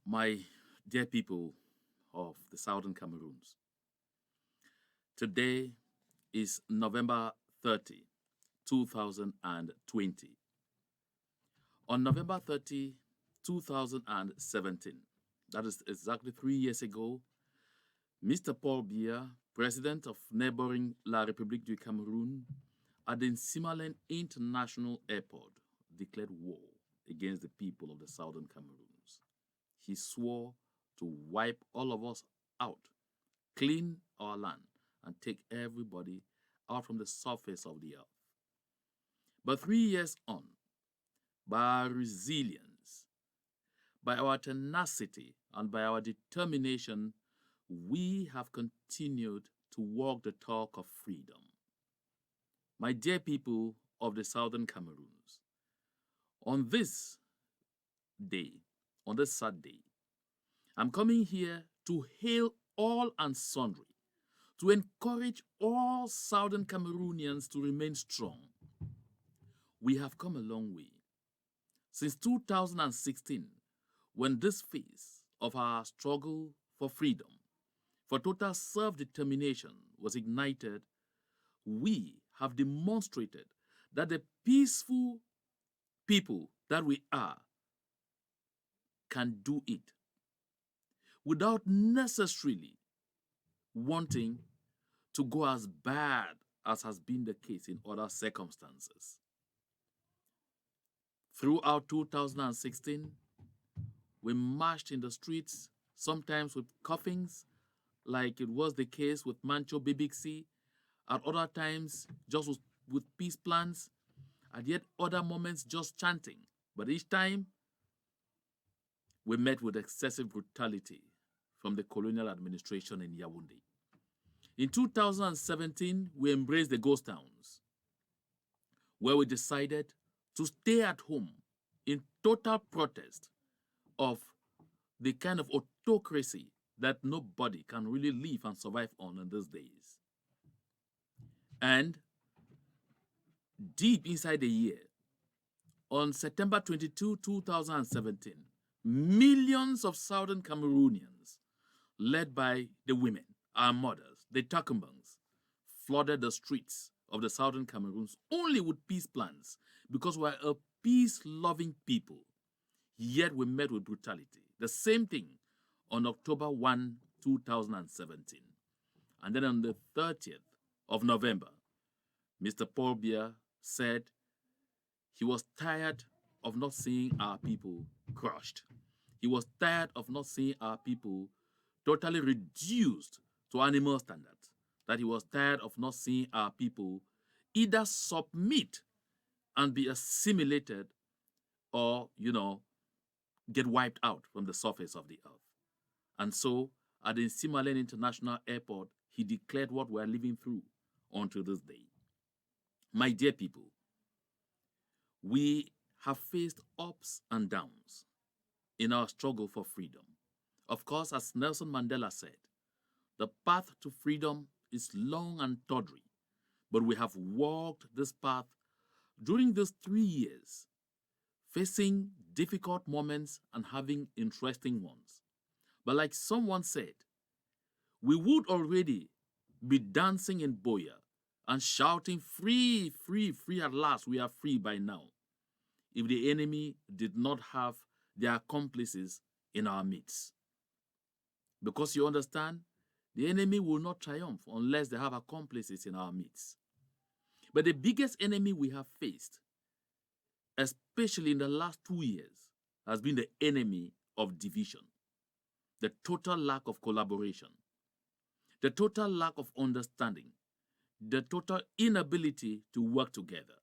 My dear people of the Southern Cameroons, today is November 30, 2020. On November 30, 2017, that is exactly 3 years ago, Mr. Paul Biya, president of neighboring La République du Cameroun, at the Simalen International Airport, declared war against the people of the Southern Cameroons. He swore to wipe all of us out, clean our land, and take everybody out from the surface of the earth. But 3 years on, by our resilience, by our tenacity, and by our determination, we have continued to walk the talk of freedom. My dear people of the Southern Cameroons, on this day, on this sad day, I'm coming here to hail all and sundry, to encourage all Southern Cameroonians to remain strong. We have come a long way. Since 2016, when this phase of our struggle for freedom, for total self-determination was ignited, we have demonstrated that the peaceful people that we are can do it without necessarily wanting to go as bad as has been the case in other circumstances. Throughout 2016, we marched in the streets, sometimes with cuffings, like it was the case with Mancho Bibixi, at other times just with peace plans, at yet other moments just chanting. But each time, we met with excessive brutality from the colonial administration in Yaoundé. In 2017, we embraced the ghost towns, where we decided to stay at home in total protest of the kind of autocracy that nobody can really live and survive on in these days. And deep inside the year, on September 22, 2017, millions of Southern Cameroonians, led by the women, our mothers, the Takumbangs, flooded the streets of the Southern Cameroons only with peace plans because we're a peace-loving people. Yet we met with brutality. The same thing on October 1, 2017. And then on the 30th of November, Mr. Paul Biya said he was tired of not seeing our people crushed. He was tired of not seeing our people totally reduced to animal standards. That he was tired of not seeing our people either submit and be assimilated or, get wiped out from the surface of the earth. And so, at the Simalen International Airport, he declared what we're living through until this day. My dear people, we have faced ups and downs in our struggle for freedom. Of course, as Nelson Mandela said, the path to freedom is long and tawdry, but we have walked this path during these 3 years, facing difficult moments and having interesting ones. But like someone said, we would already be dancing in Boya and shouting, free, free, free at last, we are free by now, if the enemy did not have their accomplices in our midst. Because you understand, the enemy will not triumph unless they have accomplices in our midst. But the biggest enemy we have faced, especially in the last 2 years, has been the enemy of division, the total lack of collaboration, the total lack of understanding, the total inability to work together.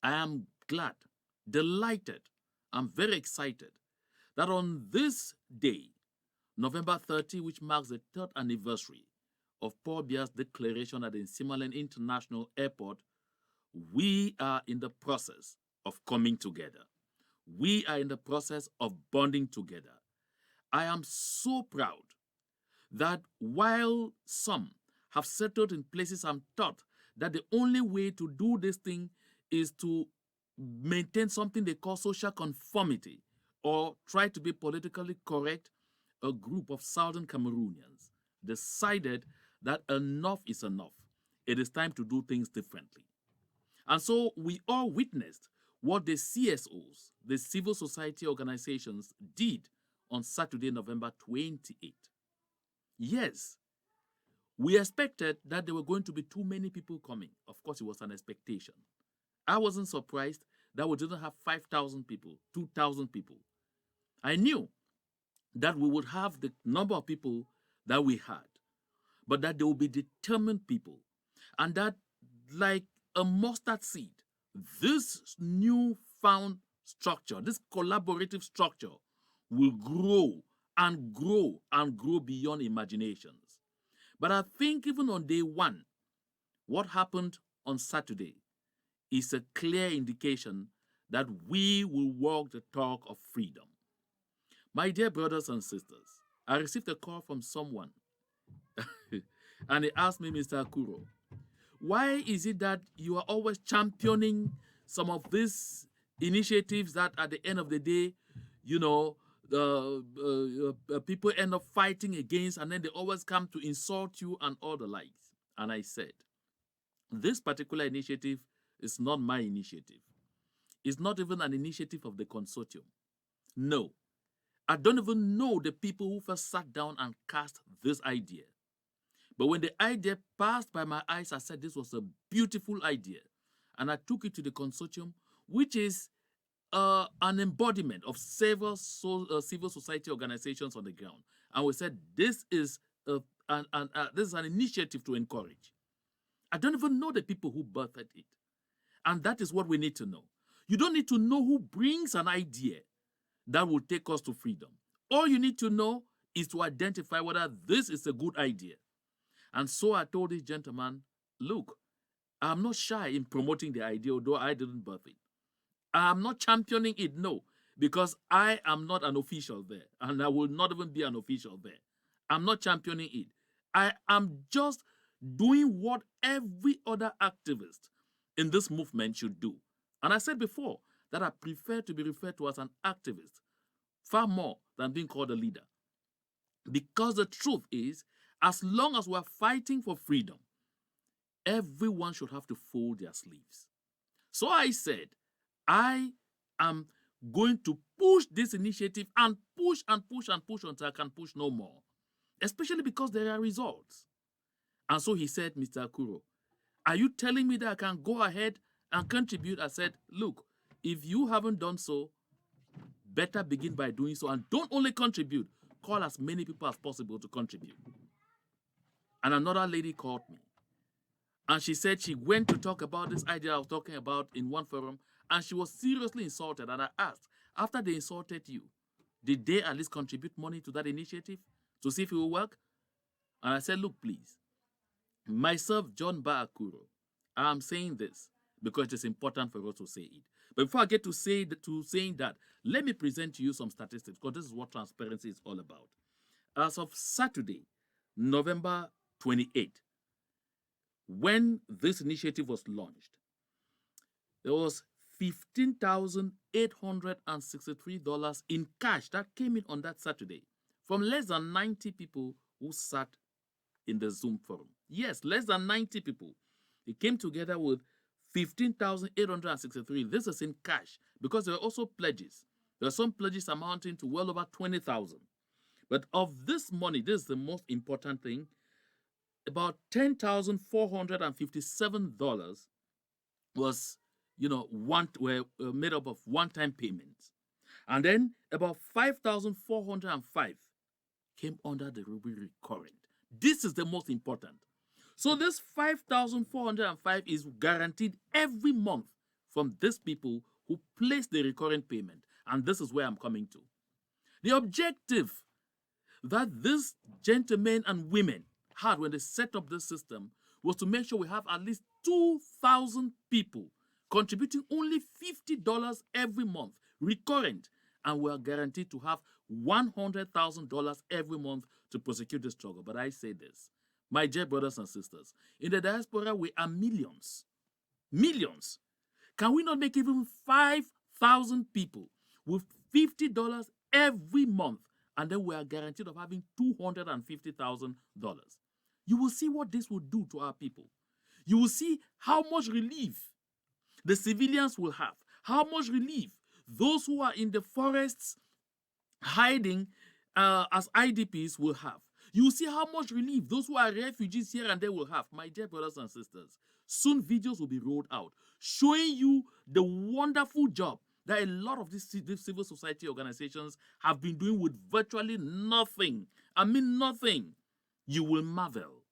I am glad, delighted, I'm very excited that on this day, November 30, which marks the 3rd anniversary of Paul Biya's declaration at the Simalen International Airport, we are in the process of coming together. We are in the process of bonding together. I am so proud that while some have settled in places and thought that the only way to do this thing is to maintain something they call social conformity or try to be politically correct, a group of Southern Cameroonians decided that enough is enough. It is time to do things differently. And so we all witnessed what the CSOs, the civil society organizations, did on Saturday, November 28th. Yes, we expected that there were going to be too many people coming. Of course, it was an expectation. I wasn't surprised that we didn't have 5,000 people, 2,000 people. I knew that we would have the number of people that we had, but that there would be determined people, and that, like a mustard seed, this newfound structure, this collaborative structure, will grow and grow and grow beyond imaginations. But I think even on day one, what happened on Saturday is a clear indication that we will walk the talk of freedom. My dear brothers and sisters, I received a call from someone and he asked me, Mr. Akuro, why is it that you are always championing some of these initiatives that at the end of the day, you know, people end up fighting against, and then they always come to insult you and all the likes? And I said, this particular initiative is not my initiative. It's not even an initiative of the consortium. No. I don't even know the people who first sat down and cast this idea. But when the idea passed by my eyes, I said this was a beautiful idea. And I took it to the consortium, which is an embodiment of several civil society organizations on the ground. And we said this is an initiative to encourage. I don't even know the people who birthed it. And that is what we need to know. You don't need to know who brings an idea that will take us to freedom. All you need to know is to identify whether this is a good idea. And so I told this gentleman, look, I'm not shy in promoting the idea, although I didn't birth it. I'm not championing it, no, because I am not an official there, and I will not even be an official there. I'm not championing it. I am just doing what every other activist in this movement should do. And I said before that I prefer to be referred to as an activist far more than being called a leader. Because the truth is, as long as we're fighting for freedom, everyone should have to fold their sleeves. So I said, I am going to push this initiative and push and push and push until I can push no more, especially because there are results. And so he said, Mr. Akuro, are you telling me that I can go ahead and contribute? I said, look, if you haven't done so, better begin by doing so. And don't only contribute, call as many people as possible to contribute. And another lady called me. And she said she went to talk about this idea I was talking about in one forum, and she was seriously insulted. And I asked, after they insulted you, did they at least contribute money to that initiative to see if it will work? And I said, look, please, myself, John Akuro, I am saying this because it is important for us to say it. But before I get to saying that, let me present to you some statistics, because this is what transparency is all about. As of Saturday, November 28th, when this initiative was launched, there was $15,863 in cash that came in on that Saturday from less than 90 people who sat in the Zoom forum. Yes, less than 90 people. It came together with 15,863. This is in cash, because there are also pledges. There are some pledges amounting to well over 20,000. But of this money, this is the most important thing, about $10,457 was, were made up of one-time payments. And then about 5,405 came under the rubric recurrent. This is the most important. So this 5,405 is guaranteed every month from these people who place the recurrent payment. And this is where I'm coming to. The objective that these gentlemen and women had when they set up this system was to make sure we have at least 2,000 people contributing only $50 every month, recurrent, and we are guaranteed to have $100,000 every month to prosecute the struggle. But I say this, my dear brothers and sisters, in the diaspora we are millions. Millions. Can we not make even 5,000 people with $50 every month, and then we are guaranteed of having $250,000. You will see what this will do to our people. You will see how much relief the civilians will have, how much relief those who are in the forests hiding as IDPs will have. You will see how much relief those who are refugees here and there will have. My dear brothers and sisters, soon videos will be rolled out showing you the wonderful job that a lot of these civil society organizations have been doing with virtually nothing. I mean nothing. You will marvel.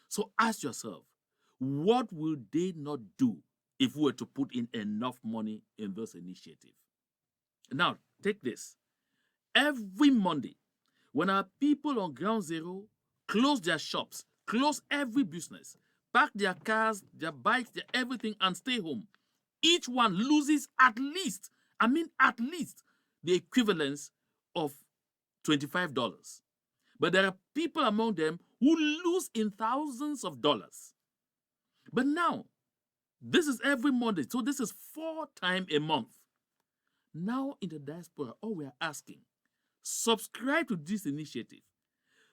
So ask yourself, what will they not do if we were to put in enough money in this initiative? Now, take this. Every Monday, when our people on Ground Zero close their shops, close every business, park their cars, their bikes, their everything, and stay home, each one loses at least the equivalence of $25. But there are people among them who lose in thousands of dollars. But now, this is every Monday, so this is 4 times a month. Now in the diaspora, all we are asking, subscribe to this initiative.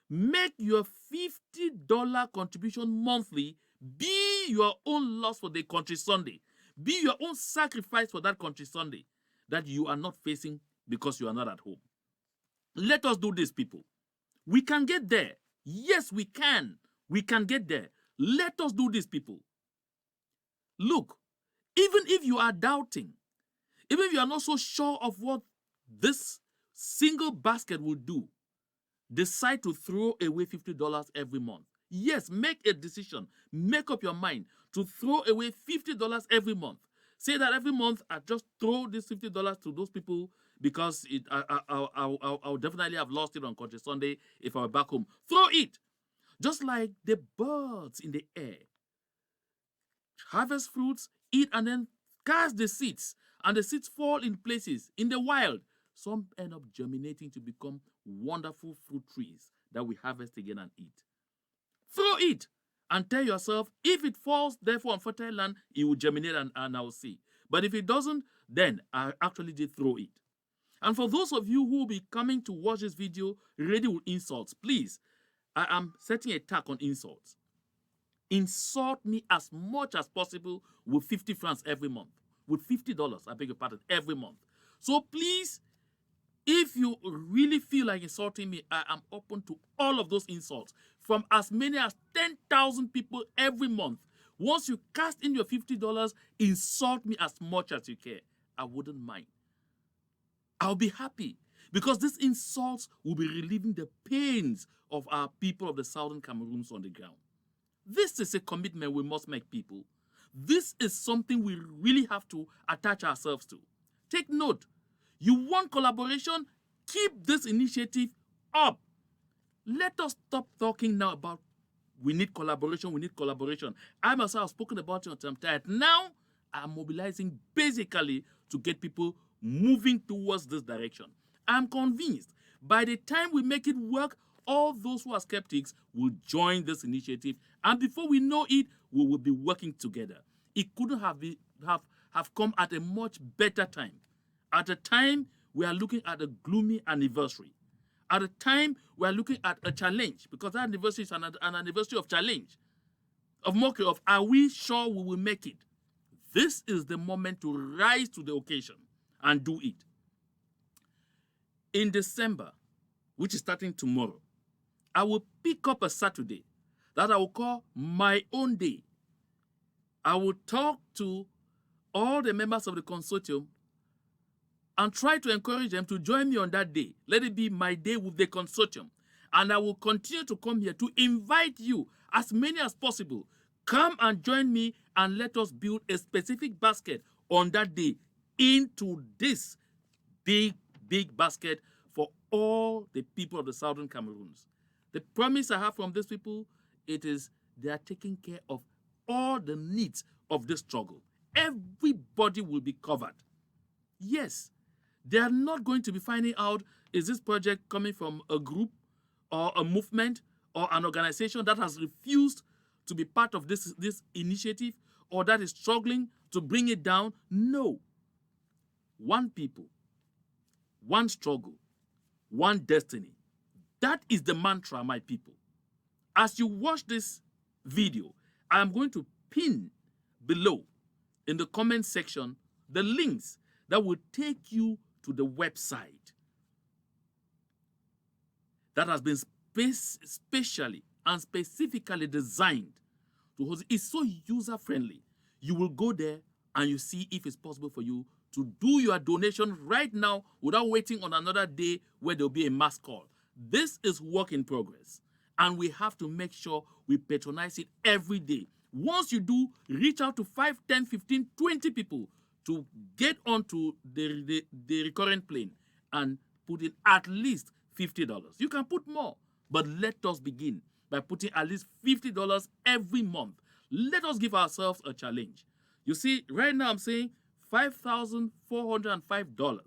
Make your $50 contribution monthly be your own loss for the country Sunday. Be your own sacrifice for that country Sunday that you are not facing because you are not at home. Let us do this, people. We can get there. Yes, we can. We can get there. Let us do this, people. Look, even if you are doubting, even if you are not so sure of what this single basket will do, decide to throw away $50 every month. Yes, make a decision. Make up your mind to throw away $50 every month. Say that every month I just throw this $50 to those people because I'll definitely have lost it on Country Sunday if I were back home. Throw it. Just like the birds in the air. Harvest fruits, eat, and then cast the seeds. And the seeds fall in places in the wild. Some end up germinating to become wonderful fruit trees that we harvest again and eat. Throw it and tell yourself, if it falls therefore on fertile land, it will germinate and I will see. But if it doesn't, then I actually did throw it. And for those of you who will be coming to watch this video ready with insults, please, I am setting a tag on insults. Insult me as much as possible with 50 francs every month. With $50, I beg your pardon, every month. So please, if you really feel like insulting me, I am open to all of those insults from as many as 10,000 people every month. Once you cast in your $50, insult me as much as you care. I wouldn't mind. I'll be happy because these insults will be relieving the pains of our people of the Southern Cameroons on the ground. This is a commitment we must make, people. This is something we really have to attach ourselves to. Take note. You want collaboration? Keep this initiative up. Let us stop talking now about we need collaboration, we need collaboration. I myself have spoken about it on time. Now, I'm mobilizing basically to get people moving towards this direction. I'm convinced by the time we make it work, all those who are skeptics will join this initiative. And before we know it, we will be working together. It couldn't have come at a much better time. At a time, we are looking at a gloomy anniversary. At a time, we are looking at a challenge, because that anniversary is an anniversary of challenge, of mockery, of are we sure we will make it? This is the moment to rise to the occasion and do it. In December, which is starting tomorrow, I will pick up a Saturday that I will call my own day. I will talk to all the members of the consortium and try to encourage them to join me on that day. Let it be my day with the consortium. And I will continue to come here to invite you, as many as possible. Come and join me and let us build a specific basket on that day into this big, big basket for all the people of the Southern Cameroons. The promise I have from these people, it is they are taking care of all the needs of this struggle. Everybody will be covered. Yes, they are not going to be finding out, is this project coming from a group or a movement or an organization that has refused to be part of this initiative or that is struggling to bring it down? No. One people, one struggle, one destiny. That is the mantra, my people. As you watch this video, I am going to pin below in the comment section the links that will take you to the website that has been specially and specifically designed to host. It's so user-friendly. You will go there and you see if it's possible for you to do your donation right now without waiting on another day where there'll be a mass call. This is work in progress, and we have to make sure we patronize it every day. Once you do, reach out to 5, 10, 15, 20 people to get onto the recurrent plane and put in at least $50. You can put more, but let us begin by putting at least $50 every month. Let us give ourselves a challenge. You see, right now I'm saying $5,405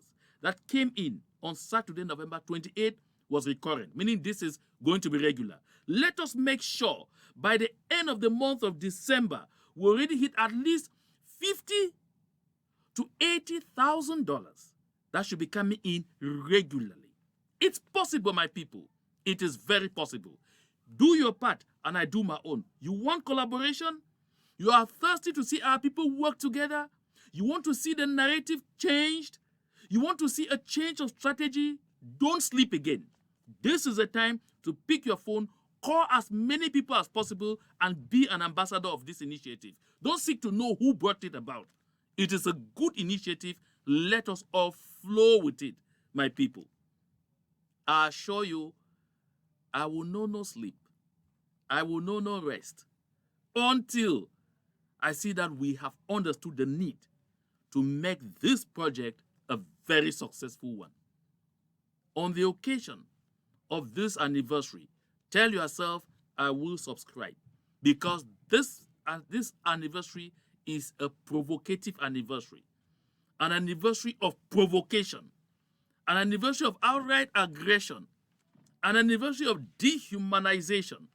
that came in on Saturday, November 28th was recurrent, meaning this is going to be regular. Let us make sure by the end of the month of December, we already hit at least $50,000 to $80,000 that should be coming in regularly. It's possible, my people. It is very possible. Do your part, and I do my own. You want collaboration? You are thirsty to see our people work together? You want to see the narrative changed? You want to see a change of strategy? Don't sleep again. This is a time to pick your phone, call as many people as possible, and be an ambassador of this initiative. Don't seek to know who brought it about. It is a good initiative. Let us all flow with it, my people. I assure you, I will know no sleep. I will know no rest until I see that we have understood the need to make this project a very successful one. On the occasion of this anniversary, tell yourself, I will subscribe, because this anniversary is a provocative anniversary, an anniversary of provocation, an anniversary of outright aggression, an anniversary of dehumanization.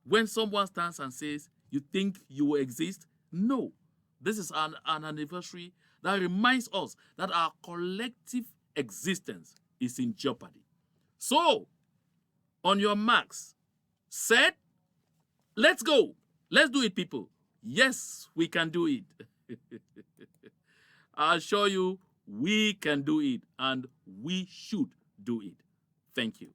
When someone stands and says, you think you will exist? No. This is an anniversary that reminds us that our collective existence is in jeopardy. So, on your marks, set, let's go. Let's do it, people. Yes, we can do it. I assure you, we can do it, and we should do it. Thank you.